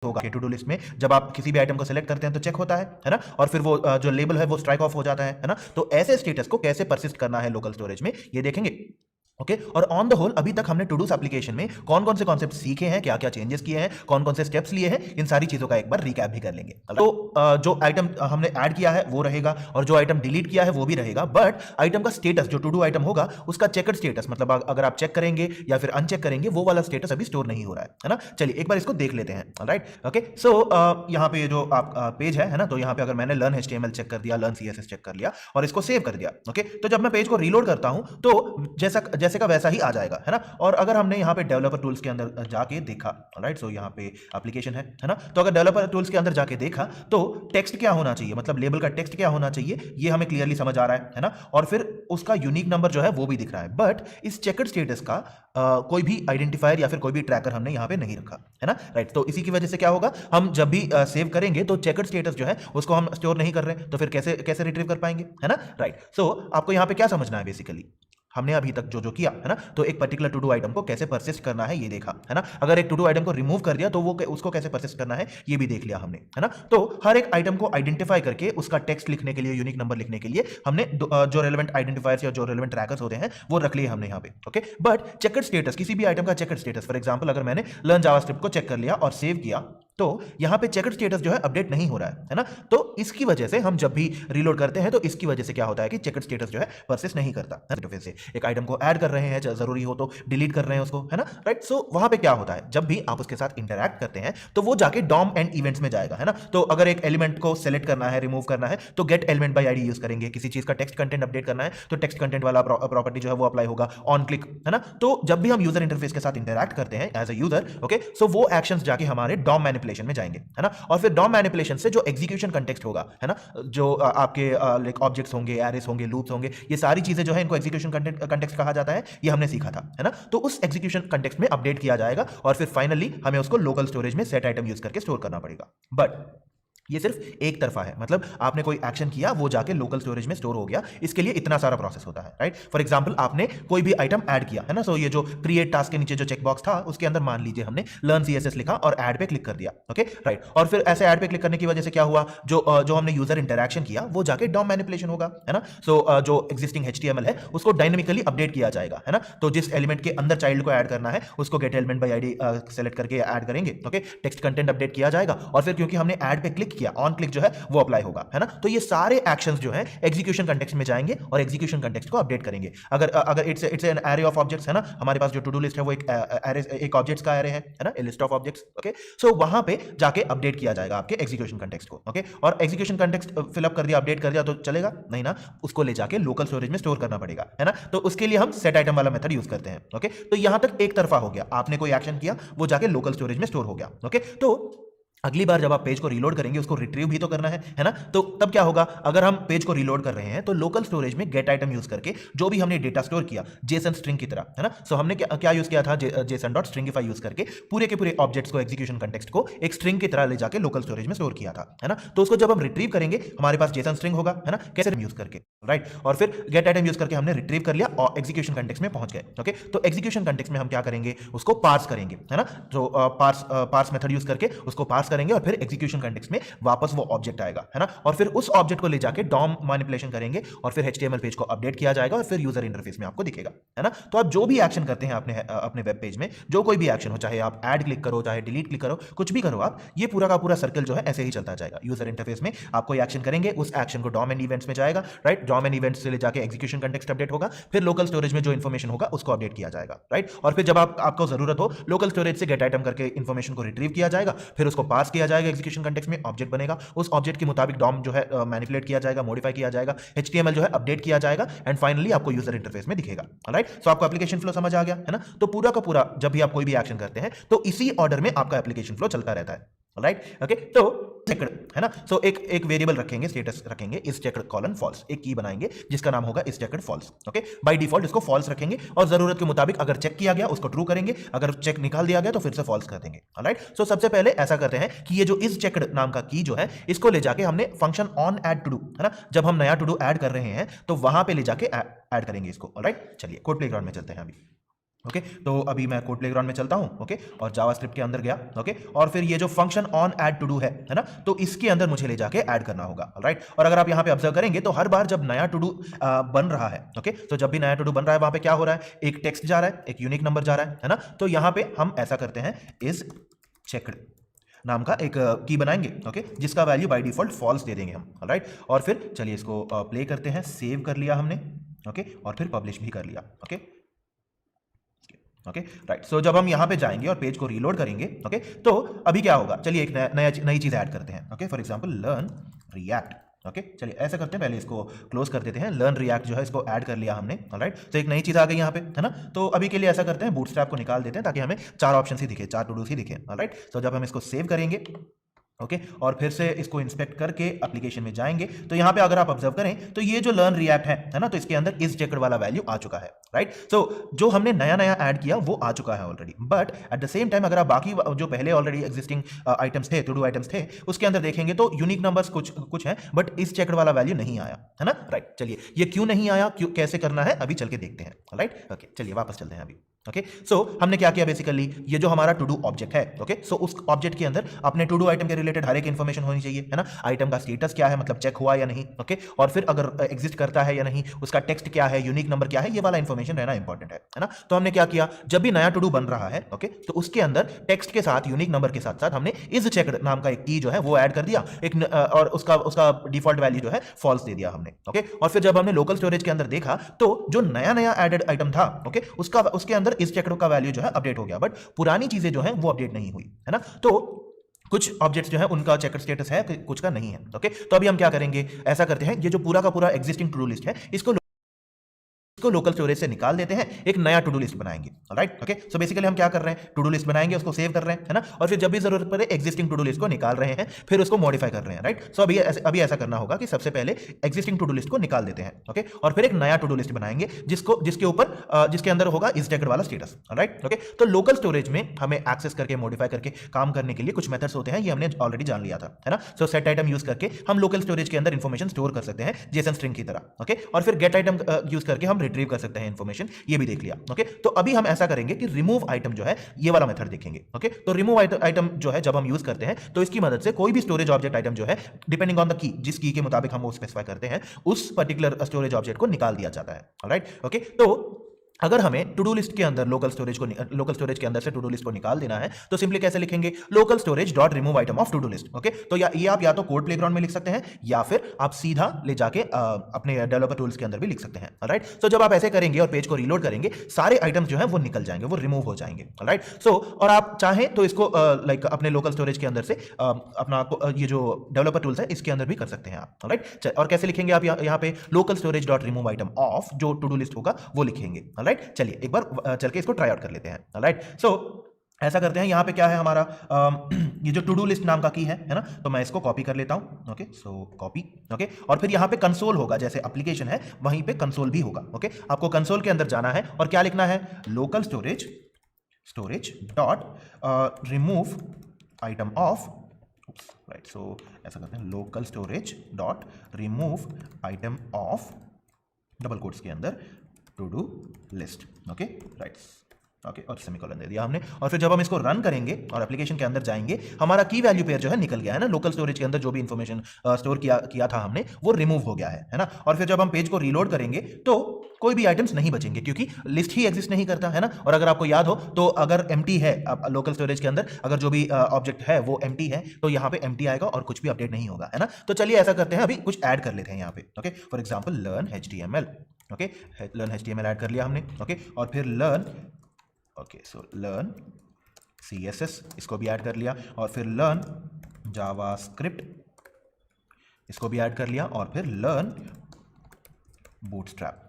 होगा कि to do list में जब आप किसी भी आइटम को सिलेक्ट करते हैं तो चेक होता है ना, और फिर वो जो लेबल है वो स्ट्राइक ऑफ हो जाता है ना। तो ऐसे स्टेटस को कैसे परसिस्ट करना है लोकल स्टोरेज में ये देखेंगे। ओके और ऑन द होल अभी तक हमने टू डूज एप्लीकेशन में कौन कौन से कॉन्सेप्ट सीखे हैं, क्या क्या चेंजेस किए हैं, कौन कौन से स्टेप्स लिए हैं, इन सारी चीजों का एक बार रिकैप भी कर लेंगे। तो जो आइटम हमने ऐड किया है वो रहेगा और जो आइटम डिलीट किया है वो भी रहेगा, बट आइटम का स्टेटस जो टू डू आइटम होगा उसका चेकड स्टेटस, मतलब अगर आप चेक करेंगे या फिर अनचेक करेंगे वो वाला स्टेटस अभी स्टोर नहीं हो रहा है ना। चलिए एक बार इसको देख लेते हैं। राइट ओके सो यहाँ पे जो आप पेज है ना, तो यहाँ पे अगर मैंने लर्न HTML चेक कर दिया, लर्न CSS चेक कर लिया और इसको सेव कर दिया, ओके तो जब मैं पेज को रीलोड करता हूं तो जैसे का वैसा ही आ जाएगा है ना। और अगर हमने यहाँ पे डेवलपर टूल्स के अंदर जाके देखा, राइट सो यहाँ पे एप्लीकेशन है ना, तो अगर डेवलपर टूल्स के अंदर जाके देखा तो टेक्स्ट क्या होना चाहिए, मतलब लेबल का टेक्स्ट क्या होना चाहिए ये हमें क्लियरली समझ आ रहा है ना, और फिर उसका यूनिक नंबर जो है वो भी दिख रहा है। बट इस चेकड स्टेटस का कोई भी आइडेंटिफायर या फिर कोई भी ट्रैकर हमने यहाँ पे नहीं रखा है ना। राइट तो इसी की वजह से क्या होगा, हम जब भी सेव करेंगे तो चेकड स्टेटस जो है उसको हम स्टोर नहीं कर रहे, तो फिर कैसे कैसे रिट्रीव कर पाएंगे, है ना। राइट सो आपको यहाँ पे क्या समझना है, बेसिकली हमने अभी तक जो किया है ना, तो एक पर्टिकुलर टू डू आइटम को कैसे परसिस्ट करना है ये देखा है ना। अगर एक टू डू आइटम को रिमूव कर दिया तो वो उसको कैसे परसिस्ट करना है ये भी देख लिया हमने, है ना। तो हर एक आइटम को आइडेंटिफाई करके उसका टेक्स्ट लिखने के लिए, यूनिक नंबर लिखने के लिए हमने जो रेलेवेंट आइडेंटिफायर्स या जो रेलेवेंट ट्रैकर्स होते हैं वो रख लिए हमने यहाँ पे। ओके बट चेकड स्टेटस, किसी भी आइटम का चेकड स्टेटस, फॉर एग्जांपल अगर मैंने लर्न जावास्क्रिप्ट को चेक कर लिया और सेव किया तो यहां पे चेकड स्टेटस जो है अपडेट नहीं हो रहा है ना। तो इसकी वजह से हम जब भी रीलोड करते हैं तो इसकी वजह से क्या होता है कि चेकड स्टेटस जो है परसिस्ट नहीं करता है। तो फिर से एक आइटम को ऐड कर रहे हैं, जरूरी हो तो डिलीट कर रहे हैं उसको, है ना। राइट सो वहां पे क्या होता है, जब भी आप उसके साथ इंटरैक्ट करते हैं तो वो जाके डॉम एंड इवेंट्स में जाएगा, है ना। तो अगर एक एलिमेंट को सेलेक्ट करना है, रिमूव करना है तो gate element by ID use करेंगे। किसी चीज का टेक्स्ट कंटेंट अपडेट करना है तो टेक्स्ट कंटेंट वाला प्रॉपर्टी जो है वो अप्लाई होगा ऑन क्लिक, है ना। तो जब भी हम यूजर इंटरफेस के साथ इंटरैक्ट करते हैं as a user, okay so वो एक्शंस जाके हमारे डॉम मैनिपुलेशन में जाएंगे, है ना। और फिर डॉम मैनिपुलेशन से जो एग्जीक्यूशन कंटेक्स्ट होगा, है ना, जो आपके लाइक ऑब्जेक्ट्स होंगे, एरेस होंगे, लूप्स होंगे, ये सारी चीजें जो है इनको एग्जीक्यूशन कंटेक्स्ट कहा जाता है, ये हमने सीखा था, है ना। तो उस एग्जीक्यूशन कंटेक्स्ट में अपडेट किया जाएगा और फिर फाइनली हमें उसको लोकल स्टोरेज में सेट आइटम यूज करके स्टोर करना पड़ेगा। बट ये सिर्फ एक तरफा है, मतलब आपने कोई एक्शन किया वो जाके लोकल स्टोरेज में स्टोर हो गया, इसके लिए इतना सारा प्रोसेस होता है। राइट फॉर एग्जांपल आपने कोई भी आइटम ऐड किया, है ना, सो ये जो क्रिएट टास्क के नीचे जो चेकबॉक्स था उसके अंदर मान लीजिए हमने लर्न CSS लिखा और ऐड पे क्लिक कर दिया, ओके राइट। और फिर ऐसे ऐड पे क्लिक करने की वजह से क्या हुआ, जो हमने यूजर इंटरैक्शन किया वो जाके डॉम मैनिपुलेशन होगा, है ना। सो जो एग्जिस्टिंग HTML है उसको डायनेमिकली अपडेट किया जाएगा, है ना। तो जिस एलिमेंट के अंदर चाइल्ड को ऐड करना है उसको gate element by ID select करके ऐड करेंगे, ओके टेक्स्ट कंटेंट अपडेट किया जाएगा और फिर क्योंकि हमने ऐड पे क्लिक किया, ऑन क्लिक जो है वो अप्लाई होगा, है ना। तो ये सारे एक्शंस जो हैं एग्जीक्यूशन कंटेक्स्ट में जाएंगे और एग्जीक्यूशन कंटेक्स्ट को अपडेट करेंगे। अगर it's an array of objects, है ना, हमारे पास जो टू डू लिस्ट है वो एक ऑब्जेक्ट्स का एरे है ना, a list of objects, okay so वहां पे जाके अपडेट किया जाएगा आपके एग्जीक्यूशन कंटेक्स्ट को, ओके और एग्जीक्यूशन कंटेक्स्ट फिलअप कर दिया, अपडेट कर दिया तो चलेगा नहीं ना, उसको ले जाके लोकल स्टोरेज में स्टोर करना पड़ेगा, है ना। तो उसके लिए हम सेट आइटम वाला मेथड यूज करते हैं, ओके तो यहां तक एक तरफा हो गया, आपने कोई एक्शन किया वो जाके लोकल स्टोरेज में स्टोर हो गया, ओके। तो अगली बार जब आप पेज को रीलोड करेंगे उसको रिट्रीव भी तो करना है ना। तो तब क्या होगा, अगर हम पेज को रीलोड कर रहे हैं तो लोकल स्टोरेज में गेट आइटम यूज करके जो भी हमने डेटा स्टोर किया जेसन स्ट्रिंग की तरह, है ना, सो हमने क्या यूज किया था, जेसन.stringify यूज करके पूरे के पूरे ऑब्जेक्ट्स को, एग्जीक्यूशन कंटेक्स्ट को एक स्ट्रिंग की तरह ले जाके लोकल स्टोरेज में स्टोर किया था, है ना। तो उसको जब हम रिट्रीव करेंगे हमारे पास जेसन स्ट्रिंग होगा, है ना, कैसे यूज करके, राइट और फिर गेट आइटम यूज करके हमने रिट्रीव कर लिया और एग्जीक्यूशन कंटेक्स्ट में पहुंच गए, ओके। तो एग्जीक्यूशन कंटेक्स्ट में हम क्या करेंगे, उसको पार्स करेंगे, है ना। तो पार्स मेथड यूज करके उसको पार्स करेंगे और फिर एग्जीक्यूशन कंटेक्स्ट में वापस वो ऑब्जेक्ट आएगा, है ना, और फिर उस ऑब्जेक्ट को ले जाके डॉम मैनिपुलेशन करेंगे और फिर HTML पेज को अपडेट किया जाएगा और फिर यूजर इंटरफेस में आपको दिखेगा, है ना। तो आप जो भी एक्शन करते हैं अपने वेब पेज में, जो कोई भी एक्शन हो, चाहे आप ऐड क्लिक करो, चाहे डिलीट क्लिक करो, कुछ भी करो आप, ये पूरा का पूरा सर्कल जो है ऐसे ही चलता जाएगा। यूजर इंटरफेस में आप कोई एक्शन करेंगे, उस एक्शन को डॉम एंड इवेंट्स में जाएगा, राइट, डॉम एंड इवेंट्स से ले जाके एग्जीक्यूशन कंटेक्स्ट अपडेट होगा, फिर लोकल स्टोरेज में जो इन्फॉर्मेशन होगा उसको अपडेट किया जाएगा, राइट। और फिर जब आपको जरूरत हो लोकल स्टोरेज से गेट आइटम करके इन्फॉर्मेशन को रिट्रीव किया जाएगा, फिर उसको पास किया जाएगा एग्जीक्यूशन कंटेक्स्ट में, ऑब्जेक्ट बनेगा, उस ऑब्जेक्ट के मुताबिक डॉम जो है मैनिपुलेट किया जाएगा, मॉडिफाई किया जाएगा, HTML जो है अपडेट किया जाएगा एंड फाइनली आपको यूजर इंटरफेस में दिखेगा, राइट। सो आपको एप्लीकेशन फ्लो समझ आ गया, है ना। तो पूरा का पूरा जब भी आप कोई भी एक्शन करते हैं तो इसी ऑर्डर में आपका एप्लीकेशन फ्लो चलता रहता है, राइट ओके। तो चेकड, है ना, सो एक वेरिएबल रखेंगे, स्टेटस रखेंगे इस चेकड कॉलन फॉल्स, एक की बनाएंगे जिसका नाम होगा is checked false, okay. By default इसको फॉल्स रखेंगे और जरूरत के मुताबिक अगर चेक किया गया उसको ट्रू करेंगे, अगर चेक निकाल दिया गया तो फिर से फॉल्स कर देंगे, राइट। सो सबसे पहले ऐसा करते हैं कि ये जो इस चेकड नाम का की जो है इसको ले जाके हमने function on add to do, है ना, जब हम नया टू डू ऐड कर रहे हैं तो वहां पे ले जाके ऐड करेंगे इसको, राइट। चलिए कोड प्लेग्राउंड में चलते हैं अभी। ओके तो अभी मैं कोड प्लेग्राउंड में चलता हूं, ओके और जावास्क्रिप्ट के अंदर गया, ओके और फिर ये जो function on add to do है ना, तो इसके अंदर मुझे ले जाके ऐड करना होगा, राइट। और अगर आप यहां पे ऑब्जर्व करेंगे तो हर बार जब नया टू डू बन रहा है, ओके तो जब भी नया टू डू बन रहा है वहां पे क्या हो रहा है, एक टेक्स्ट जा रहा है, एक यूनिक नंबर जा रहा है ना। तो यहां पे हम ऐसा करते हैं, इज चेक्ड नाम का एक की बनाएंगे, ओके जिसका वैल्यू बाय डिफॉल्ट फॉल्स दे देंगे हम, राइट। और फिर चलिए इसको प्ले करते हैं, सेव कर लिया हमने, ओके और फिर पब्लिश भी कर लिया, ओके ओके राइट। सो जब हम यहाँ पे जाएंगे और पेज को रीलोड करेंगे, ओके तो अभी क्या होगा, चलिए एक नई चीज ऐड करते हैं, okay for example learn react, okay चलिए ऐसा करते हैं, पहले इसको क्लोज कर देते हैं, लर्न रिएक्ट जो है इसको ऐड कर लिया हमने, राइट। तो एक नई चीज आ गई यहाँ पे, है ना। तो अभी के लिए ऐसा करते हैं, बूटस्ट्रैप को निकाल देते हैं ताकि हमें 4 ऑप्शन ही दिखे, 4 टू डूज ही दिखे, राइट। तो जब हम इसको सेव करेंगे, ओके और फिर से इसको इंस्पेक्ट करके एप्लीकेशन में जाएंगे, तो यहाँ पे अगर आप ऑब्जर्व करें तो ये जो लर्न रिएक्ट है ना, तो इसके अंदर इज चेकड वाला वैल्यू आ चुका है, राइट। सो जो हमने नया नया ऐड किया वो आ चुका है already, but at the same time अगर आप बाकी जो पहले ऑलरेडी एग्जिस्टिंग आइटम्स थे, टू डू आइटम्स थे, उसके अंदर देखेंगे तो यूनिक नंबर्स कुछ है, बट इज चेकड वाला वैल्यू नहीं आया, है ना, राइट। चलिए ये क्यों नहीं आया, क्यों कैसे करना है अभी चल के देखते हैं, राइट। ओके चलिए वापस चलते हैं अभी, ओके सो हमने क्या किया, बेसिकली ये जो हमारा टू डू ऑब्जेक्ट है, ओके सो उस ऑब्जेक्ट के अंदर अपने टू डू आइटम के रिलेटेड हर एक इंफॉर्मेशन होनी चाहिए, है ना। आइटम का स्टेटस क्या है, मतलब चेक हुआ या नहीं, ओके और फिर अगर एग्जिस्ट करता है या नहीं, उसका टेक्स्ट क्या है, यूनिक नंबर क्या है, ये वाला इंफॉर्मेशन रहना इंपॉर्टेंट है ना। तो हमने क्या किया, जब भी नया टू डू बन रहा है, ओके तो उसके अंदर टेक्स्ट के साथ यूनिक नंबर के साथ साथ हमने इज चेक्ड नाम का एक की जो है वो ऐड कर दिया, एक और उसका डिफॉल्ट वैल्यू जो है फॉल्स दे दिया हमने, ओके। और फिर जब हमने लोकल स्टोरेज के अंदर देखा तो जो नया नया एडेड आइटम था, ओके उसके अंदर इज चेक्ड का वैल्यू जो है अपडेट हो गया, बट पुरानी चीजें जो है वो अपडेट नहीं हुई, है ना। तो कुछ ऑब्जेक्ट्स जो है उनका चेकर स्टेटस है, कुछ का नहीं है, ओके। तो अभी हम क्या करेंगे, ऐसा करते हैं, ये जो पूरा का पूरा एग्जिस्टिंग टू डू लिस्ट है इसको लोकल स्टोरेज से निकाल देते हैं, एक नया टू डू लिस्ट बनाएंगे, राइट। ओके सो बेसिकली हम क्या कर रहे हैं, टू डू लिस्ट बनाएंगे, उसको सेव कर रहे हैं, है ना। और फिर जब भी जरूरत पड़े एग्जिस्टिंग टू डू लिस्ट को निकाल रहे हैं, फिर उसको मॉडिफाई कर रहे हैं, राइट। सो अभी ऐसा करना होगा कि सबसे पहले एग्जिस्टिंग टू डू लिस्ट को निकाल देते हैं, ओके और फिर एक नया टू डू लिस्ट बनाएंगे जिसके अंदर होगा इज चेक्ड वाला स्टेटस, राइट। ओके तो लोकल स्टोरेज में हमें एक्सेस करके मॉडिफाई करके काम करने के लिए कुछ मेथड्स होते हैं, ये हमने ऑलरेडी जान लिया था, है ना। सो सेट आइटम यूज करके हम लोकल स्टोरेज के अंदर इंफॉर्मेशन स्टोर कर सकते हैं जेसन स्ट्रिंग की तरह, ओके और फिर गेट आइटम यूज करके हम रिट्रीव कर सकते हैं इंफॉर्मेशन, ये भी देख लिया, ओके। तो अभी हम ऐसा करेंगे कि रिमूव आइटम जो है ये वाला मेथड देखेंगे, ओके। तो रिमूव आइटम जो है जब हम यूज करते हैं तो इसकी मदद से कोई भी स्टोरेज ऑब्जेक्ट आइटम जो है, डिपेंडिंग ऑन द की, जिस की के मुताबिक हम वो स्पेसिफाई करते हैं, उस पर्टिकुलर स्टोरेज ऑब्जेक्ट को निकाल दिया जाता है, राइट। ओके तो अगर हमें टू डू लिस्ट के अंदर लोकल स्टोरेज के अंदर से टू डू लिस्ट को निकाल देना है तो सिंपली कैसे लिखेंगे, local storage dot remove item of to do list, okay. तो ये आप या तो कोड प्लेग्राउंड में लिख सकते हैं या फिर आप सीधा ले जाके अपने डेवलपर टूल्स के अंदर भी लिख सकते हैं, राइट। सो जब आप ऐसे करेंगे और पेज को रीलोड करेंगे, सारे आइटम्स जो है वो निकल जाएंगे, वो रिमूव हो जाएंगे, राइट। सो और आप चाहें तो इसको लाइक अपने लोकल स्टोरेज के अंदर से अपना ये जो डेवलपर टूल्स है इसके अंदर भी कर सकते हैं आप, राइट। और कैसे लिखेंगे आप यहाँ पे, local storage dot remove item of जो टू डू लिस्ट होगा वो लिखेंगे, राइट। चलिए एक बार चल के इसको ट्राई आउट कर लेते हैं, राइट। सो ऐसा करते हैं, यहां पे क्या है हमारा ये जो टू डू लिस्ट नाम का की है ना, तो मैं इसको कॉपी कर लेता हूं, ओके सो कॉपी, ओके और फिर यहां पे कंसोल होगा, जैसे एप्लीकेशन है वहीं पे कंसोल भी होगा, ओके। आपको कंसोल के अंदर जाना है और क्या लिखना है, local storage dot remove item of, right. So ऐसा करते हैं, local storage dot remove item of double quotes के अंदर to do list, okay right, okay और सेमीकोलन दे दिया हमने। और फिर जब हम इसको रन करेंगे और एप्लीकेशन के अंदर जाएंगे, हमारा की वैल्यू पेयर जो है निकल गया है ना, लोकल स्टोरेज के अंदर जो भी इंफॉर्मेशन स्टोर किया था हमने वो रिमूव हो गया है ना। और फिर जब हम पेज को रीलोड करेंगे तो कोई भी आइटम्स नहीं बचेंगे क्योंकि लिस्ट ही एग्जिस्ट नहीं करता, है ना। और अगर आपको याद हो तो अगर एम्प्टी है लोकल स्टोरेज के अंदर, अगर जो भी ऑब्जेक्ट है वो एम्प्टी है तो यहाँ पे एम्प्टी आएगा और कुछ भी अपडेट नहीं होगा, है ना। तो चलिए ऐसा करते हैं, अभी कुछ ऐड कर लेते हैं यहाँ पे, okay. For example learn HTML, okay learn HTML add कर लिया हमने, ओके और फिर learn, okay so learn CSS इसको भी ऐड कर लिया, और फिर लर्न जावास्क्रिप्ट इसको भी ऐड कर लिया, और फिर लर्न बूटस्ट्रैप,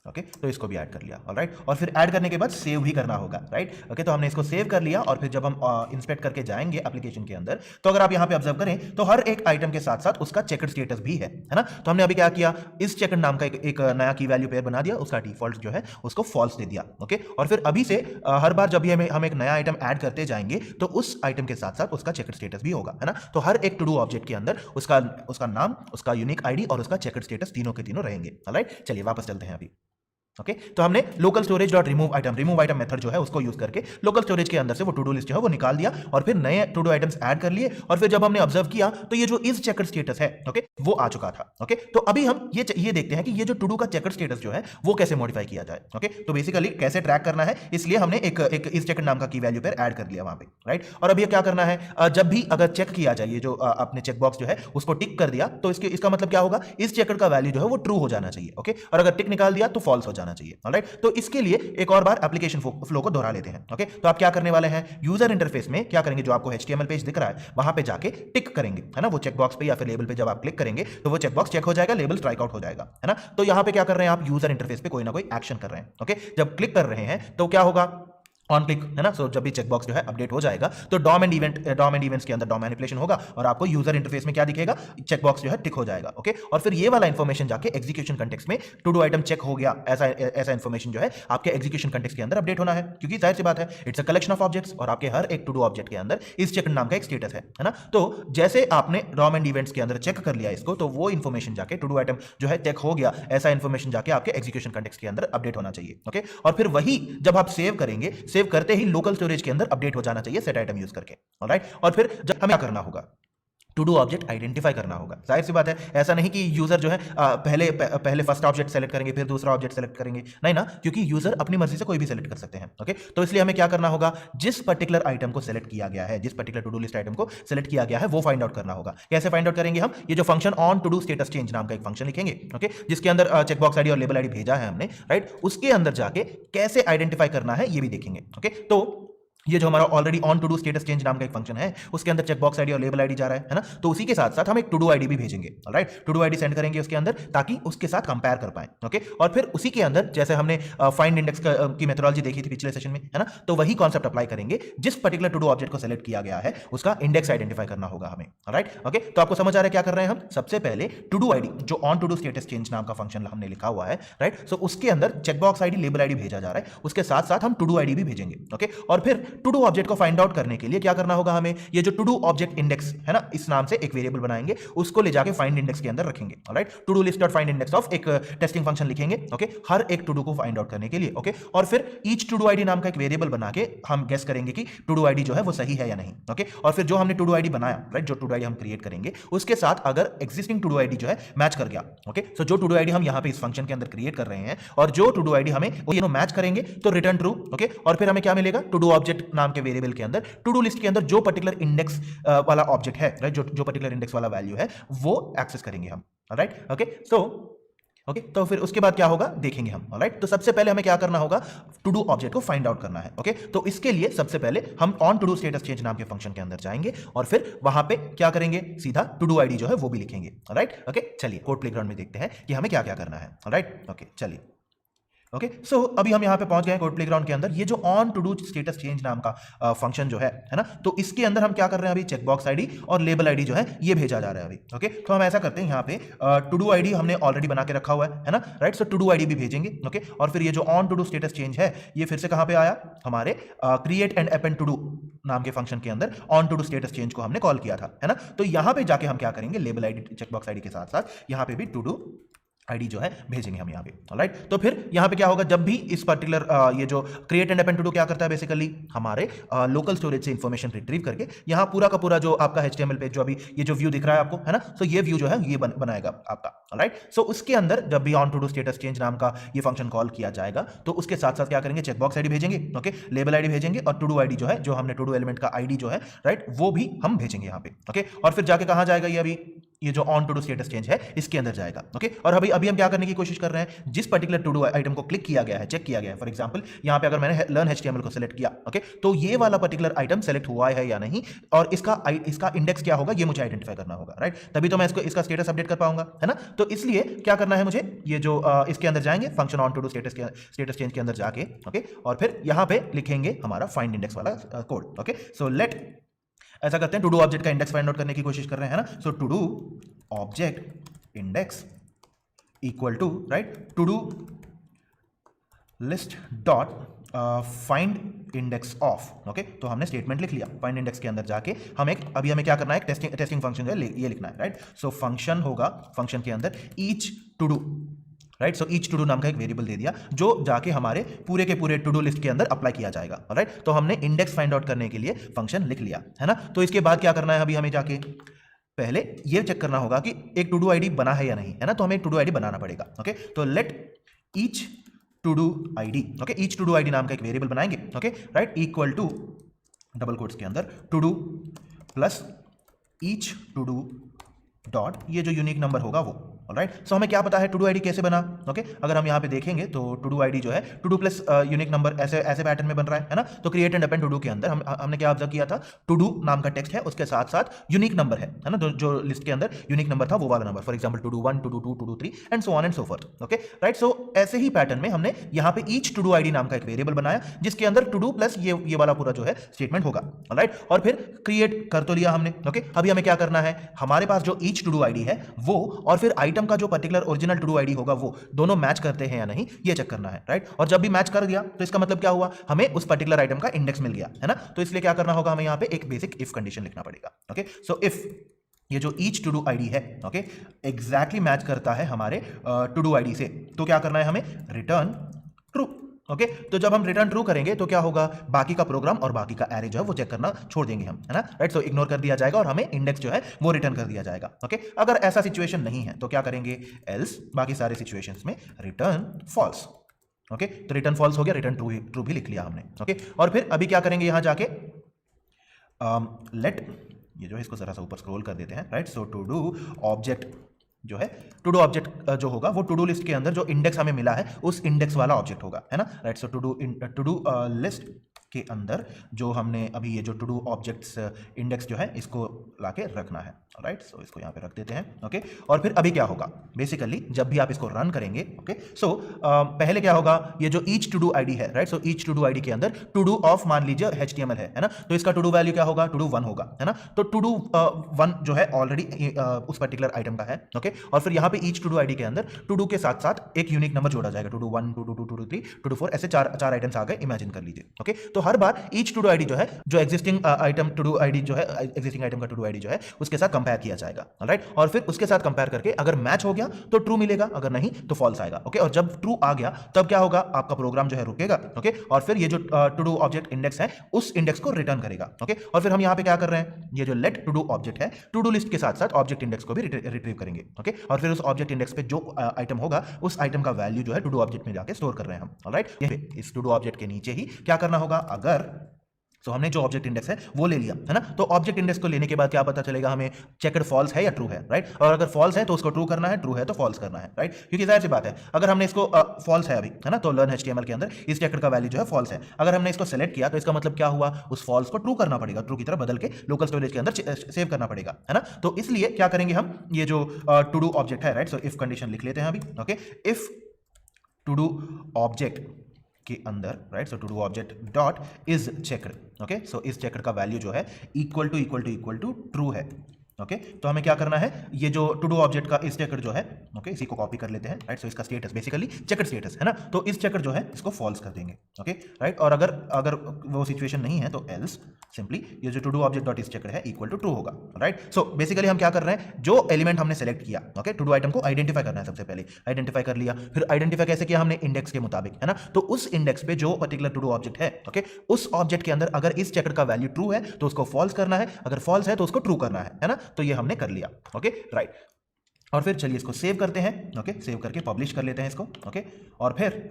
ओके तो इसको भी ऐड कर लिया, ऑलराइट। और फिर ऐड करने के बाद सेव भी करना होगा, राइट। ओके तो हमने इसको सेव कर लिया और फिर जब हम इंस्पेक्ट करके जाएंगे एप्लीकेशन के अंदर, तो अगर आप यहाँ पे ऑब्जर्व करें तो हर एक आइटम के साथ साथ उसका चेकड स्टेटस भी है ना। तो हमने अभी क्या किया, इस चेकड नाम का एक नया की वैल्यू पेयर बना दिया, उसका डिफॉल्ट जो है उसको फॉल्स दे दिया, ओके। और फिर अभी से हर बार जब भी हम एक नया आइटम ऐड करते जाएंगे तो उस आइटम के साथ साथ उसका चेकड स्टेटस भी होगा, है ना। तो हर एक टू डू ऑब्जेक्ट के अंदर उसका नाम, उसका यूनिक ID और उसका चेकड स्टेटस तीनों के तीनों रहेंगे, राइट। चलिए वापस चलते हैं अभी, ओके तो हमने local storage dot remove item method जो है उसको यूज करके लोकल स्टोरेज के अंदर से वो टू डू लिस्ट जो है वो निकाल दिया और फिर नए टू डू आइटम्स ऐड कर लिए और फिर जब हमने ऑब्जर्व किया तो ये जो इज चेकर्ड स्टेटस है ओके वो आ चुका था। ओके तो अभी हम ये देखते हैं कि ये जो टू डू का चेकर्ड स्टेटस जो है वो कैसे मॉडिफाई किया जाए। ओके तो बेसिकली कैसे ट्रैक करना है इसलिए हमने एक इज चेकर्ड नाम का की वैल्यू पर ऐड कर लिया वहां पे, राइट। और अभी क्या करना है, जब भी अगर चेक किया जाए ये जो आपने चेकबॉक्स जो है उसको टिक कर दिया तो इसका मतलब क्या होगा, इस चेकर्ड का वैल्यू जो है वो ट्रू हो जाना चाहिए। ओके और अगर टिक निकाल दिया तो फॉल्स हो जाना चाहिए, ऑलराइट। तो इसके लिए एक और बार एप्लीकेशन फ्लो को दोहरा लेते हैं। ओके तो आप क्या करने वाले हैं, यूजर इंटरफेस में क्या करेंगे, जो आपको HTML पेज दिख रहा है वहां पे जाके टिक करेंगे, है ना, वो चेकबॉक्स पे या फिर लेबल पे जब आप क्लिक करेंगे तो वो चेकबॉक्स चेक हो जाएगा, लेबल स्ट्राइक आउट हो जाएगा, है ना। तो यहां पे क्या कर रहे हैं आप, यूजर इंटरफेस पे कोई ना कोई एक्शन कर रहे हैं। ओके जब क्लिक कर रहे हैं तो क्या होगा, ऑन क्लिक, है ना। सो जब भी चेकबॉक्स जो है अपडेट हो जाएगा तो डॉम एंड इवेंट्स के अंदर डॉम मैनिपुलेशन होगा और आपको यूजर इंटरफेस में क्या दिखेगा, चेकबॉक्स जो है टिक हो जाएगा। ओके और फिर ये वाला इंफॉर्मेशन जाके एग्जीक्यूशन कंटेक्स्ट में टू डू आइटम चेक हो गया, ऐसा इंफॉर्मेशन जो है आपके एग्जीक्यूशन कंटेक्स्ट के अंदर अपडेट होना है, क्योंकि जाहिर सी बात है it's a collection of objects और आपके हर एक टू डू ऑब्जेक्ट के अंदर इस चेक नाम का एक स्टेटस है ना। तो जैसे आपने डॉम एंड इवेंट्स के अंदर चेक कर लिया इसको, तो वो इंफॉर्मेशन जाके टू डू आइटम जो है चेक हो गया, ऐसा इंफॉर्मेशन जाके आपके एग्जीक्यूशन कंटेक्स्ट के अंदर अपडेट होना चाहिए। ओके और फिर वही जब आप सेव करेंगे, सेव करते ही लोकल स्टोरेज के अंदर अपडेट हो जाना चाहिए सेट आइटम यूज करके, ऑलराइट। और फिर जब हमें क्या करना होगा, टू डू ऑब्जेक्ट आइडेंटिफाई करना होगा। जाहिर सी बात है ऐसा नहीं कि यूजर जो है पहले फर्स्ट ऑब्जेक्ट सेलेक्ट करेंगे फिर दूसरा ऑब्जेक्ट सेलेक्ट करेंगे, नहीं ना, क्योंकि यूजर अपनी मर्जी से कोई भी सेलेक्ट कर सकते हैं। ओके तो इसलिए हमें क्या करना होगा, जिस पर्टिकुलर आइटम को सेलेक्ट किया गया है, जिस particular to do list item को सेलेक्ट किया गया है वो फाइंड आउट करना होगा। कैसे फाइंड आउट करेंगे हम, ये जो function on to do status change नाम का एक फंक्शन लिखेंगे, ओके जिसके अंदर चेकबॉक्स आईडी और लेबल आईडी भेजा है हमने, राइट। उसके अंदर जाके कैसे आइडेंटिफाई करना है ये भी देखेंगे। ओके तो ये जो हमारा already on to do status change नाम का एक फंक्शन है उसके अंदर चेकबॉक्स आईडी और लेबल आईडी जा रहा है ना, तो उसी के साथ साथ हम एक टू डू आईडी भी भेजेंगे, alright. To do ID send करेंगे उसके अंदर ताकि उसके साथ कंपेयर कर पाए। ओके और फिर उसी के अंदर जैसे हमने फाइंड इंडेक्स की मेथोडोलॉजी देखी थी पिछले सेशन में, है ना, तो वही कॉन्सेप्ट अप्लाई करेंगे। जिस पर्टिकुलर टू डू ऑब्जेक्ट को सेलेक्ट किया गया है उसका इंडेक्स आइडेंटिफाई करना होगा हमें, ऑलराइट। ओके तो आपको समझ आ रहा है क्या कर रहे हैं हम, सबसे पहले टू डू आईडी जो on to do status change नाम का फंक्शन हमने लिखा हुआ है, राइट, सो उसके अंदर चेकबॉक्स आईडी लेबल आईडी भेजा जा रहा है, उसके साथ साथ हम टू डू आईडी भी भेजेंगे। ओके और फिर टू डू ऑब्जेक्ट को फाइंड आउट करने के लिए क्या करना होगा हमें, ये जो टू डू ऑब्जेक्ट इंडेक्स है ना, इस नाम से एक वेरिएबल बनाएंगे, उसको ले जाके फाइंड इंडेक्स के अंदर रखेंगे, alright. To do list dot find index of एक टेस्टिंग फंक्शन लिखेंगे, ओके हर एक टू डू को फाइंड आउट करने के लिए। ओके और फिर ईच टू डू आईडी नाम का एक वेरिएबल बना के हम गेस करेंगे कि टू डू आईडी जो है वो सही है या नहीं। ओके और फिर जो हमने टू डू आईडी बनाया, राइट, जो टू डू आईडी हम क्रिएट करेंगे उसके साथ अगर एग्जिस्टिंग टू डू आईडी जो है मैच कर गया, ओके सो जो टू डू आईडी हम यहां पे इस फंक्शन के अंदर क्रिएट कर रहे हैं और जो टू डू आईडी हमें वो मैच करेंगे तो रिटर्न ट्रू। ओके और फिर हमें क्या मिलेगा, टू डू ऑब्जेक्ट नाम के वेरिएबल के अंदर टू डू लिस्ट के अंदर जो पर्टिकुलर इंडेक्स वाला ऑब्जेक्ट है, राइट, जो पर्टिकुलर इंडेक्स वाला वैल्यू है वो एक्सेस करेंगे हम, राइट। ओके ओके तो फिर उसके बाद क्या होगा देखेंगे हम, ऑलराइट। तो सबसे पहले हमें क्या करना होगा, टू डू ऑब्जेक्ट को फाइंड आउट करना है। ओके तो इसके लिए सबसे पहले हम on to do status change नाम के फंक्शन के अंदर जाएंगे और फिर वहां पे क्या करेंगे, सीधा टू डू आईडी जो है वो भी लिखेंगे, ऑलराइट। ओके चलिए कोड प्लेग्राउंड में देखते हैं कि हमें क्या क्या करना है, ऑलराइट। ओके चलिए ओके सो अभी हम यहाँ पे पहुंच गए हैं कोड प्लेग्राउंड के अंदर। ये जो on to do status change नाम का फंक्शन जो है ना, तो इसके अंदर हम क्या कर रहे हैं अभी, चेकबॉक्स आईडी और लेबल आईडी जो है ये भेजा जा रहा है अभी। ओके तो हम ऐसा करते हैं, यहाँ पे टू डू आईडी हमने ऑलरेडी बना के रखा हुआ है ना, right. So to do ID भी भेजेंगे। ओके और फिर ये जो on to do status change है ये फिर से कहाँ पे आया, हमारे create and append to do नाम के फंक्शन के अंदर on to do status change को हमने कॉल किया था, है ना। तो यहाँ पे जाके हम क्या करेंगे, लेबल आईडी चेकबॉक्स आईडी के साथ साथ यहाँ पे भी टू डू आईडी जो है भेजेंगे हम यहाँ पे, ऑलराइट। तो फिर यहाँ पे क्या होगा, जब भी इस पर्टिकुलर ये जो create and append to do क्या करता है, बेसिकली हमारे लोकल स्टोरेज से इंफॉर्मेशन रिट्रीव करके यहाँ पूरा का पूरा जो आपका HTML पेज जो अभी ये जो व्यू दिख रहा है आपको, है ना, तो ये व्यू जो है ये बनाएगा आपका, ऑलराइट। सो उसके अंदर जब भी on to do status change नाम का ये फंक्शन कॉल किया जाएगा तो उसके साथ साथ क्या करेंगे, चेकबॉक्स आईडी भेजेंगे, ओके लेबल आईडी भेजेंगे और टू डू आईडी जो है, जो हमने टू डू एलिमेंट का आईडी जो है, राइट, वो भी हम भेजेंगे यहाँ पे। ओके और फिर जाके कहाँ जाएगा, ये अभी ये जो on to do status change है इसके अंदर जाएगा। ओके और अभी हम क्या करने की कोशिश कर रहे हैं, जिस पर्टिकुलर टू डू आइटम को क्लिक किया गया है, चेक किया गया है, फॉर एग्जांपल यहाँ पे अगर मैंने लर्न HTML को सिलेक्ट किया, ओके तो ये वाला पर्टिकुलर आइटम सेलेक्ट हुआ है या नहीं और इसका इंडेक्स क्या होगा ये मुझे आइडेंटिफाई करना होगा, राइट, तभी तो मैं इसका स्टेटस अपडेट कर पाऊंगा, है ना। तो इसलिए क्या करना है मुझे, ये जो इसके अंदर जाएंगे function on to do status change के अंदर जाके, ओके और फिर यहाँ पे लिखेंगे हमारा फाइंड इंडेक्स वाला कोड। ओके सो लेट ऐसा करते हैं, टू डू ऑब्जेक्ट का इंडेक्स फाइंड आउट करने की कोशिश कर रहे हैं ना, so to do object index equal to, right, to do list dot find index of. Okay तो हमने स्टेटमेंट लिख लिया, फाइंड इंडेक्स के अंदर जाके अभी हमें क्या करना है, टेस्टिंग फंक्शन जो है ये लिखना है, राइट। सो फंक्शन होगा, फंक्शन के अंदर each to do right. So each to do नाम का एक वेरिएबल दे दिया जो जाके हमारे पूरे के पूरे टू डू लिस्ट के अंदर अप्लाई किया जाएगा। राइट, तो हमने इंडेक्स फाइंड आउट करने के लिए फंक्शन लिख लिया है ना। तो इसके बाद क्या करना है, अभी हमें जाके पहले ये चेक करना होगा कि एक टू डू आईडी बना है या नहीं, है ना। तो हमें एक टू डू आईडी बनाना पड़ेगा। ओके, तो let each to do ID, okay, each to do ID नाम का एक वेरिएबल बनाएंगे। Okay, right, equal to double quotes के अंदर to do plus each to do dot ये जो यूनिक नंबर होगा वो। राइट, सो हमें क्या पता है टू डू आईडी कैसे बना। ओके, अगर हम यहाँ पे देखेंगे तो टू डू आईडी जो है to do plus unique number ऐसे पैटर्न में बन रहा है ना। तो create and append to do के अंदर हमने क्या ऑब्जर्व किया था, टू डू नाम का टेक्स्ट है, उसके साथ साथ यूनिक नंबर है ना, जो लिस्ट के अंदर यूनिक नंबर था वो वाला number, for example to do 1, to do 2, to do 3 and so on and so forth. Okay, right, so ऐसे ही पैटर्न में हमने यहाँ पे ईच टू डू आईडी नाम का एक वेरिएबल बनाया जिसके अंदर टू डू प्लस ये वाला पूरा जो है स्टेटमेंट होगा। राइट, और फिर क्रिएट कर तो लिया हमने। ओके, अभी हमें क्या करना है, हमारे पास जो ईच टू डू आईडी है वो और फिर आइटम का जो particular original to do ID होगा वो दोनों मैच करते हैं या नहीं, ये चेक करना है। राइट, और जब भी मैच कर गया तो इसका मतलब क्या हुआ, हमें उस पर्टिकुलर आइटम का इंडेक्स मिल गया, है ना। तो इसलिए क्या करना होगा, हमें यहाँ पे एक बेसिक इफ कंडीशन लिखना पड़ेगा। ओके, सो इफ ये जो ईच टू डू आईडी है, ओके, एग्जैक्टली मैच करता है हमारे टू डू आईडी से, तो क्या करना है हमें, रिटर्न ट्रू। ओके, तो जब हम रिटर्न ट्रू करेंगे तो क्या होगा, बाकी का प्रोग्राम और बाकी का एरे जो है वो चेक करना छोड़ देंगे हम, है ना। राइट, सो इग्नोर कर दिया जाएगा और हमें इंडेक्स जो है वो रिटर्न कर दिया जाएगा। ओके, अगर ऐसा सिचुएशन नहीं है तो क्या करेंगे, एल्स बाकी सारे सिचुएशंस में रिटर्न फॉल्स। ओके, तो रिटर्न फॉल्स हो गया, रिटर्न ट्रू भी लिख लिया हमने। ओके, और फिर अभी क्या करेंगे, यहां जाके लेट ये जो है इसको जरा सा ऊपर स्क्रॉल कर देते हैं। Right, so to do object जो है, टू डू ऑब्जेक्ट जो होगा वो टू डू लिस्ट के अंदर जो इंडेक्स हमें मिला है उस इंडेक्स वाला ऑब्जेक्ट होगा, है ना। Right, so to do list के अंदर जो हमने अभी ये जो टू डू ऑब्जेक्ट्स इंडेक्स जो है इसको लाके रखना है। राइट, सो इसको यहाँ पे रख देते हैं। ओके, और फिर अभी क्या होगा, बेसिकली जब भी आप इसको रन करेंगे, ओके, सो पहले क्या होगा, ये जो ईच टू डू आईडी है, right, so each to do ID के अंदर टू डू ऑफ मान लीजिए HTML है ना, तो इसका टू डू वैल्यू क्या होगा, टू डू 1 होगा, है ना। तो टू डू 1 जो है ऑलरेडी उस पर्टिकुलर आइटम का है। ओके, और फिर यहाँ पे ईच टू डू आईडी के अंदर टू डू के साथ साथ एक यूनिक नंबर जोड़ा जाएगा, to do 1, to do 2, to do 3, to do 4, ऐसे चार आइटम्स आ गए, इमेजिन कर लीजिए। ओके, तो हर बार ईच टू डू आईडी जो है, जो existing item to do ID जो है, एग्जिस्टिंग आइटम का टू डू आईडी जो है उसके साथ कंपेयर किया जाएगा। राइट, और फिर उसके साथ कंपेयर करके अगर मैच हो गया तो ट्रू मिलेगा, अगर नहीं तो फॉल्स आएगा। ओके, और जब ट्रू आ गया तब क्या होगा, आपका प्रोग्राम जो है रुकेगा। ओके, और फिर ये जो टू डू ऑब्जेक्ट इंडेक्स है उस इंडेक्स को रिटर्न करेगा। ओके, और फिर हम यहाँ पे क्या कर रहे हैं, ये जो लेट टू डू ऑब्जेक्ट है टू डू लिस्ट के साथ साथ ऑब्जेक्ट इंडेक्स को भी रिट्रीव करेंगे। ओके, और फिर उस ऑब्जेक्ट इंडेक्स पे जो आइटम होगा उस आइटम का वैल्यू जो है टू डू ऑब्जेक्ट में जाके स्टोर कर रहे हैं हम। राइट, इस टू डू ऑब्जेक्ट के नीचे ही क्या करना होगा, अगर तो हमने जो ऑब्जेक्ट इंडेक्स है वो ले लिया, है ना। तो ऑब्जेक्ट इंडेक्स को लेने के बाद क्या पता चलेगा हमें, चेकड फॉल्स है या ट्रू है। राइट, और अगर फॉल्स है तो उसको ट्रू करना है, ट्रू है तो फॉल्स करना है। राइट, क्योंकि जाहिर सी बात है अगर हमने इसको फॉल्स है अभी, है ना, तो लर्न HTML के अंदर इस चेकड का वैल्यू जो है फॉल्स है। अगर हमने इसको सेलेक्ट किया तो इसका मतलब क्या हुआ, उस फॉल्स को ट्रू करना पड़ेगा, ट्रू की तरह बदल के लोकल स्टोरेज के अंदर सेव करना पड़ेगा, है ना। तो इसलिए क्या करेंगे हम, ये जो टू डू ऑब्जेक्ट है, राइट, सो इफ कंडीशन लिख लेते हैं अभी। Okay, if to do object के अंदर, right, so to do object dot is checked. Okay, so इस चेकड का वैल्यू जो है इक्वल टू ट्रू है। ओके, तो हमें क्या करना है, ये जो टू डू ऑब्जेक्ट का इस चेकड जो है, ओके, इसी को कॉपी कर लेते हैं। राइट, सो इसका स्टेटस बेसिकली चेकड स्टेटस है ना, तो इस चेकड जो है इसको फॉल्स कर देंगे। ओके, राइट, और अगर वो सिचुएशन नहीं है तो एल्स सिंपली ये जो to do object dot is checked है इक्वल टू ट्रू होगा। राइट, सो बेसिकली हम क्या कर रहे हैं, जो एलिमेंट हमने सेलेक्ट किया, ओके, टू डू आइटम को आइडेंटिफाई करना है सबसे पहले, आइडेंटिफाई कर लिया, फिर आइडेंटिफाई कैसे किया हमने, इंडेक्स के मुताबिक, है ना। तो उस इंडेक्स पे जो पर्टिकुलर टू डू ऑब्जेक्ट है, ओके, उस ऑब्जेक्ट के अंदर अगर इस चेकड का वैल्यू ट्रू है तो उसको फॉल्स करना है, अगर फॉल्स है तो उसको ट्रू करना है ना। तो ये हमने कर लिया। ओके, राइट, और फिर चलिए इसको सेव करते हैं। ओके, सेव करके पब्लिश कर लेते हैं इसको। ओके, और फिर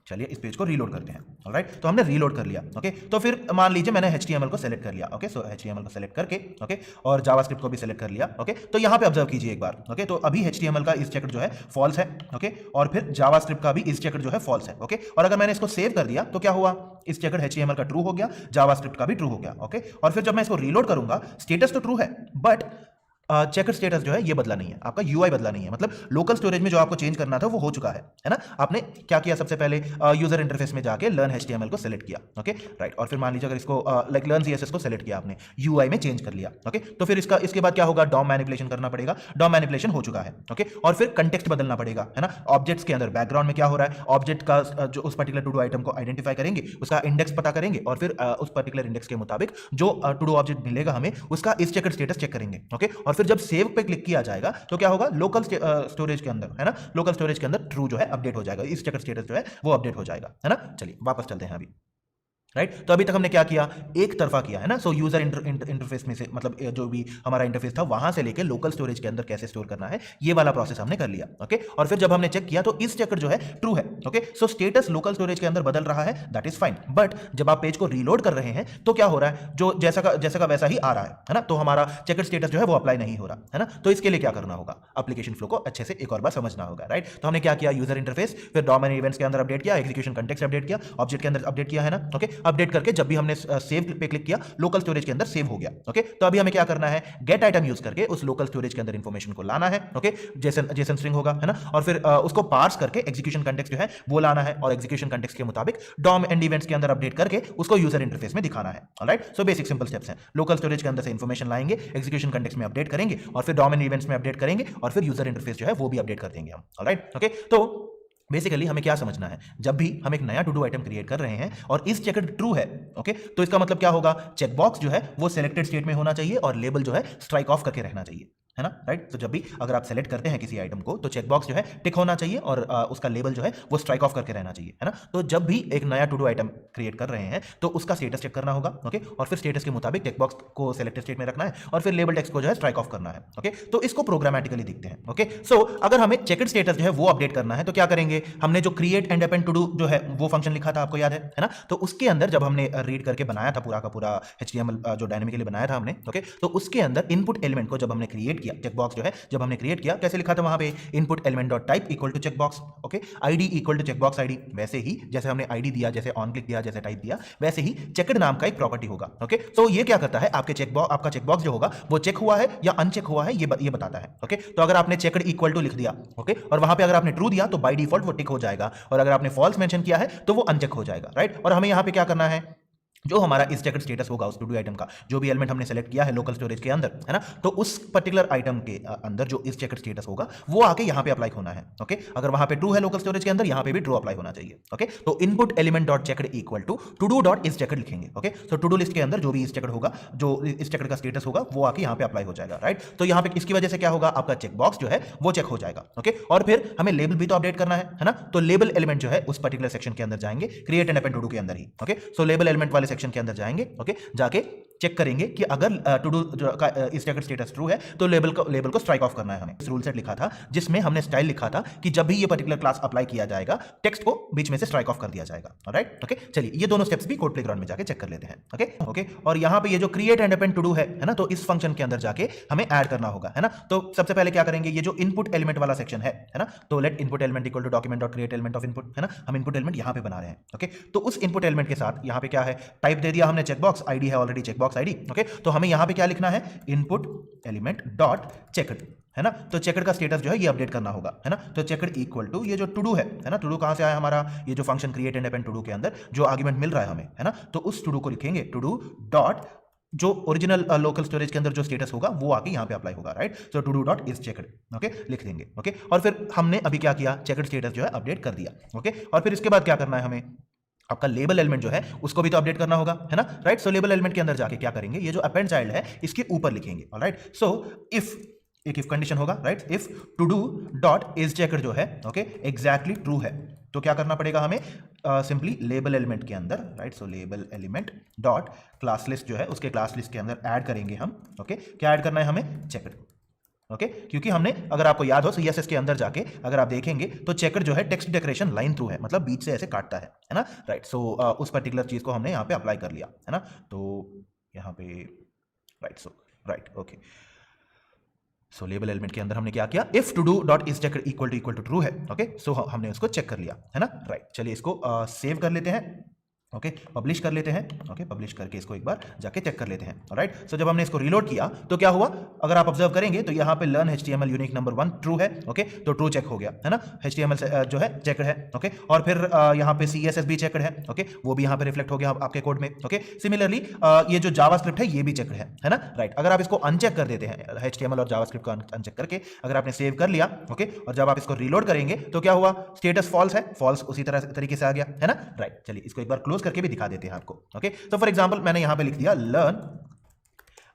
चलिए इस पेज को रीलोड करते हैं। ऑलराइट, तो हमने रीलोड कर लिया। ओके, तो फिर मान लीजिए मैंने HTML को सेलेक्ट कर लिया। ओके, सो HTML को सेलेक्ट करके, ओके, और जावास्क्रिप्ट को भी सेलेक्ट कर लिया। ओके, तो यहाँ पे ऑब्जर्व कीजिए एक बार। ओके, तो अभी HTML का इस चेकड जो है फॉल्स है। ओके, और फिर जावास्क्रिप्ट का भी इस चेकड जो है फॉल्स है। ओके, और अगर मैंने इसको सेव कर दिया तो क्या हुआ, इस चेकड HTML का ट्रू हो गया, जावास्क्रिप्ट का भी ट्रू हो गया। ओके, और फिर जब मैं इसको रीलोड करूंगा स्टेटस तो ट्रू है, बट चेकर स्टेटस जो है ये बदला नहीं है, आपका UI बदला नहीं है, मतलब लोकल स्टोरेज में जो आपको चेंज करना था वो हो चुका है ना। आपने क्या किया, सबसे पहले यूजर इंटरफेस में जाके लर्न HTML को सेलेक्ट किया। ओके, राइट, और फिर मान लीजिए अगर इसको लाइक लर्न CSS को सेलेक्ट किया आपने, UI में चेंज कर लिया। ओके, तो फिर इसके बाद क्या होगा, DOM मैनिपुलेशन करना पड़ेगा, DOM मैनिपुलेशन हो चुका है। ओके, और फिर कंटेक्स्ट बदलना पड़ेगा, है ना। ऑब्जेक्ट्स के अंदर बैकग्राउंड में क्या हो रहा है, ऑब्जेक्ट का जो उस पर्टिकुलर टू डू आइटम को आइडेंटिफाई करेंगे, उसका इंडेक्स पता करेंगे, और फिर उस पर्टिकुलर इंडेक्स के मुताबिक जो टू डू ऑब्जेक्ट मिलेगा हमें उसका इस चेकर स्टेटस चेक करेंगे। ओके, और फिर जब सेव पे क्लिक किया जाएगा तो क्या होगा, लोकल स्टोरेज के अंदर, है ना, लोकल स्टोरेज के अंदर ट्रू जो है अपडेट हो जाएगा, इस चेकर स्टेटस जो है वो अपडेट हो जाएगा, है ना। चलिए वापस चलते हैं अभी, राइट। तो अभी तक हमने क्या किया, एक तरफा किया, है ना। सो यूजर इंटरफेस में से, मतलब जो भी हमारा इंटरफेस था वहां से लेके लोकल स्टोरेज के अंदर कैसे स्टोर करना है, ये वाला प्रोसेस हमने कर लिया, ओके। और फिर जब हमने चेक किया तो इस चेकर जो है ट्रू है, ओके। सो स्टेटस लोकल स्टोरेज के अंदर बदल रहा है, दैट इज फाइन। बट जब आप पेज को रीलोड कर रहे हैं तो क्या हो रहा है, जो जैसा का वैसा ही आ रहा है ना। तो हमारा चेकर स्टेटस जो है वो अप्लाई नहीं हो रहा, है ना। तो इसके लिए क्या करना होगा, एप्लीकेशन फ्लो को अच्छे से एक और बार समझना होगा, राइट। तो हमने क्या किया, यूजर इंटरफेस, फिर डॉम एंड इवेंट्स के अंदर अपडेट किया, एग्जीक्यूशन कंटेक्स्ट अपडेट किया, ऑब्जेक्ट के अंदर अपडेट किया, है ना, ओके। अपडेट करके जब भी हमने सेव पे क्लिक किया, लोकल स्टोरेज के अंदर सेव हो गया, ओके। तो अभी हमें क्या करना है, गेट आइटम यूज करके उस लोकल स्टोरेज के अंदर इंफॉर्मेशन को लाना है, ओके। जेसन स्ट्रिंग होगा, है ना, और फिर उसको पार्स करके एग्जीक्यूशन कंटेक्स्ट जो है वो लाना है, और एग्जीक्यूशन कंटेक्स्ट के मुताबिक डॉम एंड इवेंट्स के अंदर अपडेट करके उसको यूजर इंटरफेस में दिखाना है, alright. So basic simple steps हैं, लोकल स्टोरेज के अंदर से इंफॉर्मेशन लाएंगे, एग्जीक्यूशन कंटेक्स्ट में अपडेट करेंगे, और फिर डॉम एंड इवेंट्स में अपडेट करेंगे, और फिर यूजर इंटरफेस जो है वो भी अपडेट कर देंगे हम, ऑलराइट, ओके। तो बेसिकली हमें क्या समझना है, जब भी हम एक नया टू डू आइटम क्रिएट कर रहे हैं और इस चेकर ट्रू है, ओके, तो इसका मतलब क्या होगा, चेकबॉक्स जो है वो सिलेक्टेड स्टेट में होना चाहिए और लेबल जो है स्ट्राइक ऑफ करके रहना चाहिए, है ना, राइट। तो जब भी अगर आप सेलेक्ट करते हैं किसी आइटम को तो चेकबॉक्स जो है टिक होना चाहिए और उसका लेबल जो है वो स्ट्राइक ऑफ करके रहना चाहिए, है ना। तो जब भी एक नया टू डू आइटम क्रिएट कर रहे हैं तो उसका स्टेटस चेक करना होगा, ओके, और फिर स्टेटस के मुताबिक चेकबॉक्स को सेलेक्टेड स्टेट में रखना है और फिर लेबल टेक्स्ट को जो है स्ट्राइक ऑफ करना है, ओके। तो इसको प्रोग्रामेटिकली दिखते हैं, ओके। सो अगर हमें चेकड स्टेटस जो है वो अपडेट करना है तो क्या करेंगे, हमने जो create and append to do जो है वो फंक्शन लिखा था, आपको याद है ना। तो उसके अंदर जब हमने रीड करके बनाया था पूरा का पूरा HTML जो डायनेमिकली बनाया था हमने, ओके, तो उसके अंदर इनपुट एलिमेंट को जब हमने क्रिएट किया, चेकबॉक्स जो है जब हमने क्रिएट किया, कैसे लिखा था वहां पे, input element dot type equal to checkbox, okay, ID equal to checkbox ID. वैसे ही जैसे हमने आईडी दिया, जैसे ऑन क्लिक दिया, जैसे टाइप दिया, वैसे ही चेकड नाम का एक प्रॉपर्टी होगा, ओके। तो ये क्या करता है, आपके चेकबॉक्स, आपका चेकबॉक्स जो होगा वो चेक हुआ है या अनचेक हुआ है ये बताता है, ओके। तो अगर आपने चेकड इक्वल टू लिख दिया, ओके, और वहां पे अगर आपने ट्रू दिया तो बाय डिफॉल्ट वो टिक हो जाएगा, और अगर आपने फॉल्स मेंशन किया है तो वो अनचेक हो जाएगा, राइट। और हमें यहां पे क्या करना है, जो हमारा इस चेकड स्टेटस होगा उस टू डू आइटम का, जो भी एलिमेंट हमने सेलेक्ट किया है लोकल स्टोरेज के अंदर, है ना, तो उस पर्टिकुलर आइटम के अंदर जो इस चेकड स्टेटस होगा वो आके यहां पे अप्लाई होना है, ओके। अगर वहां पे ट्रू है लोकल स्टोरेज के अंदर, यहां पे भी ट्रू अप्लाई होना चाहिए, ओके। तो input element dot checked equal to do dot is checked लिखेंगे, ओके। तो टू डू लिस्ट के अंदर जो भी इस चेकड होगा, जो इस चेकड का स्टेटस होगा वो आके यहां पे अप्लाई हो जाएगा, राइट। तो यहां पे इसकी वजह से क्या होगा, आपका चेकबॉक्स जो है वो चेक हो जाएगा, ओके। और फिर हमें लेबल भी तो अपडेट करना है ना। तो लेबल एलिमेंट जो है उस पर्टिकुलर सेक्शन के अंदर जाएंगे, create and append to do के अंदर ही, ओके। सो लेबल एलिमेंट वाले सेक्शन के अंदर जाएंगे, ओके, जाके चेक करेंगे कि अगर टू डू का इस चेकड स्टेटस ट्रू है तो लेबल को स्ट्राइक ऑफ करना है हमें। इस रूल सेट लिखा था जिसमें हमने स्टाइल लिखा था कि जब भी ये पर्टिकुलर क्लास अप्लाई किया जाएगा टेक्स्ट को बीच में से स्ट्राइक ऑफ कर दिया जाएगा, ऑलराइट, ओके। चलिए ये दोनों स्टेप्स भी कोड प्लेग्राउंड में जाके चेक कर लेते हैं, ओके ओके। और यहां पे ये जो create and append to do है ना, तो इस फंक्शन के अंदर जाके हमें ऐड करना होगा, है ना। तो सबसे पहले क्या करेंगे, ये जो इनपुट एलिमेंट वाला सेक्शन है ना, तो let input element equal to document dot create element of input, है ना। हम इनपुट एलिमेंट यहां पे बना रहे हैं, ओके। तो उस इनपुट एलिमेंट के साथ यहां पे क्या है, टाइप दे दिया हमने चेकबॉक्स, आईडी है ऑलरेडी चेकबॉक्स आईडी, ओके। तो हमें यहां पे क्या लिखना है, इनपुट एलिमेंट डॉट चेकड, है ना। तो चेकड का स्टेटस जो है ये अपडेट करना होगा, है ना। तो चेकड इक्वल टू ये जो टू डू है ना, टू डू कहां से आया हमारा, ये जो function create and append to do के अंदर जो आर्गुमेंट मिल रहा है हमें, है ना, तो उस टू डू को लिखेंगे, टू डू डॉट जो ओरिजिनल लोकल स्टोरेज के अंदर जो स्टेटस होगा वो आके यहां पे अप्लाई होगा, right. So to do dot is checked, okay, लिख देंगे, ओके। और फिर हमने अभी क्या किया, चेकड स्टेटस जो है अपडेट कर दिया, ओके। और फिर इसके बाद क्या करना है हमें, आपका लेबल एलिमेंट जो है उसको भी तो अपडेट करना होगा, है ना, राइट। सो लेबल एलिमेंट के अंदर जाके क्या करेंगे, ये जो अपेंड चाइल्ड है इसके ऊपर लिखेंगे, ऑलराइट। सो इफ एक इफ कंडीशन होगा, right, if to do dot is checked जो है, ओके, एग्जैक्टली ट्रू है, तो क्या करना पड़ेगा हमें, सिंपली लेबल एलिमेंट के अंदर, right, so label element dot class list जो है उसके क्लास लिस्ट के अंदर ऐड करेंगे हम, ओके। क्या ऐड करना है हमें, चेकड, ओके। क्योंकि हमने, अगर आपको याद हो CSS के अंदर जाके अगर आप देखेंगे तो चेकड जो है टेक्स्ट डेकोरेशन लाइन थ्रू है, मतलब बीच से ऐसे काटता है ना, राइट। सो उस पर्टिकुलर चीज को हमने यहाँ पे अप्लाई कर लिया, है ना। तो यहाँ पे right, so right, okay. So label element के अंदर हमने क्या किया, if to do dot is checked equal to true है, ओके। सो हमने उसको चेक कर लिया, है ना, राइट। चलिए इसको सेव कर लेते हैं, ओके, पब्लिश कर लेते हैं, ओके, पब्लिश करके इसको एक बार जाके चेक कर लेते हैं, ऑलराइट। सो जब हमने इसको रीलोड किया तो क्या हुआ, अगर आप ऑब्जर्व करेंगे तो यहाँ पे learn HTML unique number 1 true है, ओके। तो ट्रू चेक हो गया, है ना, HTML जो है चेकड है, ओके। और फिर यहाँ पे CSS भी चेकड है, ओके, वो भी यहाँ पे रिफ्लेक्ट हो गया आपके कोड में, ओके। सिमिलरली ये जो जावास्क्रिप्ट है ये भी चेकड है ना, राइट। अगर आप इसको अनचेक कर देते हैं, HTML और जावास्क्रिप्ट को अनचेक करके अगर आपने सेव कर लिया, ओके, और जब आप इसको रीलोड करेंगे तो क्या हुआ, स्टेटस फॉल्स है, फॉल्स उसी तरीके से आ गया, है ना, राइट। चलिए इसको एक बार क्लोज करके भी दिखा देते हैं आपको, ओके। तो फॉर एग्जांपल मैंने यहां पे लिख दिया लर्न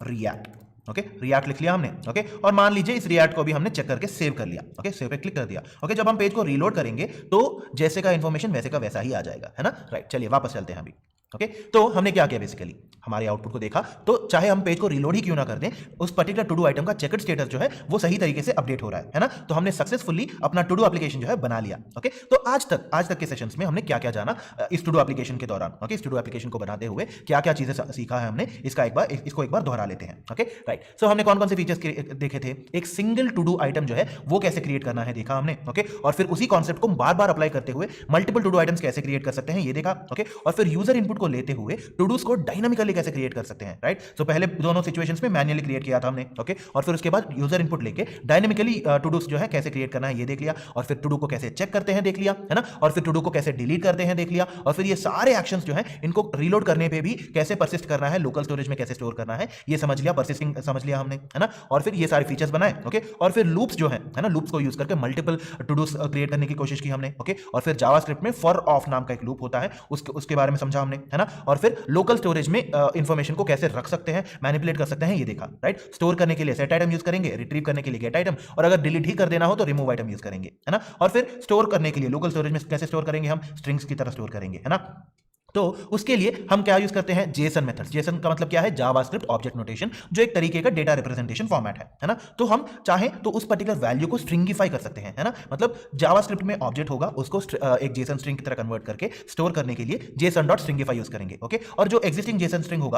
रिएक्ट, ओके, रिएक्ट लिख लिया हमने। ओके, और मान लीजिए इस रिएक्ट को भी हमने चेक करके सेव कर लिया। ओके, सेव पे क्लिक कर दिया। ओके, जब हम पेज को रीलोड करेंगे तो जैसे का इन्फॉर्मेशन वैसे का वैसा ही आ जाएगा, है ना। राइट, चलिए वापस चलते हैं अभी। ओके, तो हमने क्या किया, बेसिकली हमारे आउटपुट को देखा, तो चाहे हम पेज को रीलोड ही क्यों ना कर दें, उस पर्टिकुलर टू डू आइटम का चेकड स्टेटस जो है वो सही तरीके से अपडेट हो रहा है ना। तो हमने सक्सेसफुली अपना टू डू एप्लीकेशन जो है बना लिया। ओके, तो आज तक के सेशंस में हमने क्या क्या जाना इस टू डू एप्लीकेशन के दौरान। ओके, इस टू डू एप्लीकेशन को बनाते हुए क्या क्या चीजें सीखा है हमने, इसको एक बार दोहरा लेते हैं। ओके, राइट, सो हमने कौन कौन से फीचर्स देखे थे। एक सिंगल टू डू आइटम जो है वो कैसे क्रिएट करना है देखा हमने। ओके, और फिर उसी कॉन्सेप्ट को बार बार अप्लाई करते हुए मल्टीपल टू डू आइटम्स कैसे क्रिएट कर सकते हैं ये देखा। ओके, और फिर यूजर इनपुट को लेते हुए टू डूज को डायनामिकली कैसे क्रिएट कर सकते हैं। राइट, सो पहले दोनों सिचुएशंस में मैन्युअली क्रिएट किया था हमने। ओके, और फिर उसके बाद यूजर इनपुट लेके डायनामिकली टू डूज जो है कैसे क्रिएट करना है ये देख लिया, और फिर टू डू को कैसे चेक करते हैं देख लिया, है ना, और फिर टू डू को कैसे डिलीट करते हैं देख लिया, और फिर ये सारे एक्शंस जो है इनको रीलोड करने पे भी कैसे परसिस्ट करना है, लोकल स्टोरेज में कैसे स्टोर करना है ये समझ लिया, परसिस्टिंग समझ लिया हमने, है ना। और फिर ये सारे फीचर्स बनाए। ओके, और फिर लूप्स जो है ना, लूप्स को यूज करके मल्टीपल टू डूज क्रिएट करने की कोशिश की हमने। ओके, और फिर जावास्क्रिप्ट में फॉर ऑफ नाम का एक लूप होता है, उसके बारे में समझा हमने, है ना। और फिर लोकल स्टोरेज में इंफॉर्मेशन को कैसे रख सकते हैं, मैनिपुलेट कर सकते हैं ये देखा। राइट, स्टोर करने के लिए सेट आइटम यूज करेंगे, रिट्रीव करने के लिए गेट आइटम, और अगर डिलीट ही कर देना हो तो रिमूव आइटम यूज करेंगे, है ना। और फिर स्टोर करने के लिए लोकल स्टोरेज में कैसे स्टोर करेंगे, हम स्ट्रिंग्स की तरह स्टोर करेंगे, है ना। तो उसके लिए हम क्या यूज करते हैं, जेसन मेथड्स। जेसन का मतलब क्या है, जावास्क्रिप्ट ऑब्जेक्ट नोटेशन, जो एक तरीके का डेटा रिप्रेजेंटेशन फॉर्मेट है ना। तो हम चाहें तो उस पर्टिकुलर वैल्यू को स्ट्रिंगिफाई कर सकते हैं, है ना। मतलब जावास्क्रिप्ट में ऑब्जेक्ट होगा, उसको एक जेसन स्ट्रिंग की तरह कन्वर्ट करके स्टोर करने के लिए जेसन डॉट स्ट्रिंगिफाई यूज करेंगे। ओके, और जो एग्जिस्टिंग जेसन स्ट्रिंग होगा